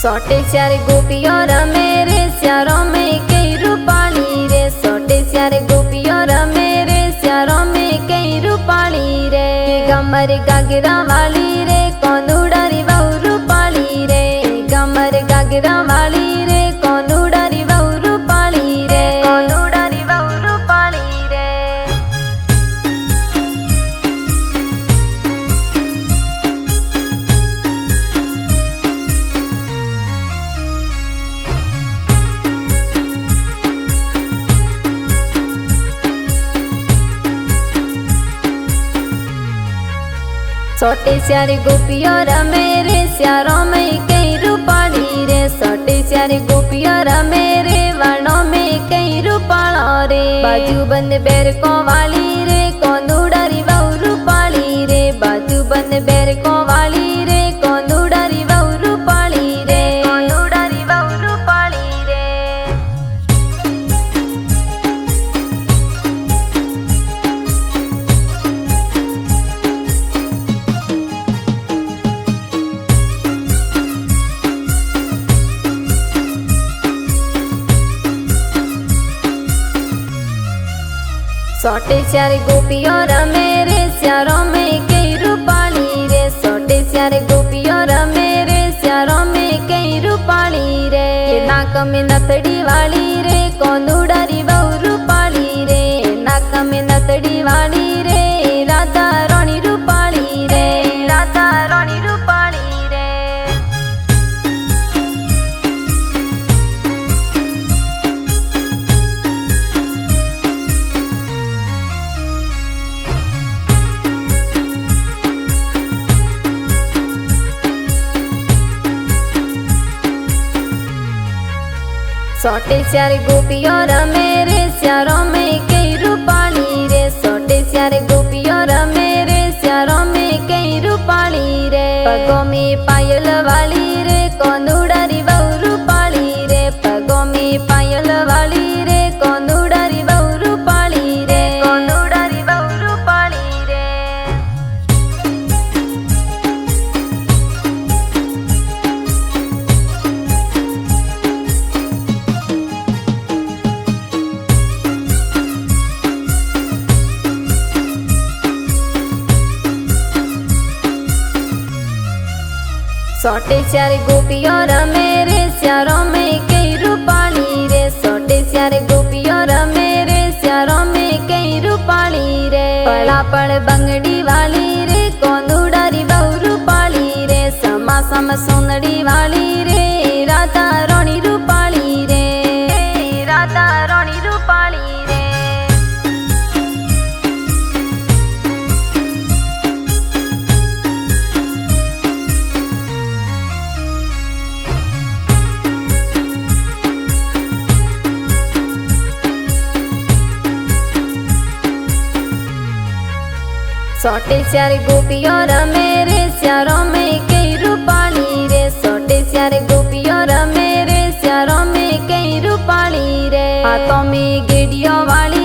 सोटे स्यारे गोपियों रमे रे स्यारों में कई रूपाली रे। सोटे स्यारे गोपियों रमे रे स्यारों में कई रूपाली रे। गमर गागरा वाली रे कोनुड़ारी बहु रूपाली रे। गमर गागरा वाली रे कोनुड़ारी बहु रूपाली रे। कोनुड़ारी बहु रूपाली रे। सोटे स्यारे गोपियों रमे रे स्यारों में कई रूपाली रे। सोटे स्यारे गोपियों रमे रे वर्णों में कई रूपाला रे। बाजू बंद बैरकों वाली रे कोनुड़ारी बहु रूपाली रे। बाजू बंद बैरकों वाली रे कोनुड़ारी बहु रूपाली रे। कोनुड़ारी बहु रूपाली रे। सोटे स्यारे गोपियों रमे रे स्यारों में कई रूपाली रे। सोटे स्यारे गोपियों रमे रे स्यारों में कई रूपाली रे। नाक में नथड़ी वाली रे कोनुड़ारी बहु रूपाली रे। नाक में नथड़ी वाली रे राधा रानी रूपाली रे। राधा रानी रूपाली रे। सोटे स्यारे गोपियों रमे रे स्यारों में कई रूपाली रे। सोटे स्यारे गोपियों रमे रे स्यारों में कई रूपाली रे। पगों में पायल वाली रे कोनुड़ारी बहु रूपाली रे। पगों में पायल वाली रे कोनुड़ारी बहु रूपाली रे। कोनुड़ारी बहु रूपाली रे। सोटे स्यारे गोपियों रमे रे स्यारों में कई रूपाली रे। सोटे स्यारे गोपियों रमे रे स्यारों में कई रूपाली रे। पड़ापड़ बंगड़ी वाली रे कोनुड़ारी बहु रूपाली रे। समा सम सोनड़ी वाली रे राधा रानी रूपाली रे। राधा रानी रूपाली रे। सोटे स्यारे गोपियों रमे रे स्यारों में कई रूपाली रे। सोटे स्यारे गोपियों रमे रे स्यारों में कई रूपाली रे। हाथों में गेड़ियों वाली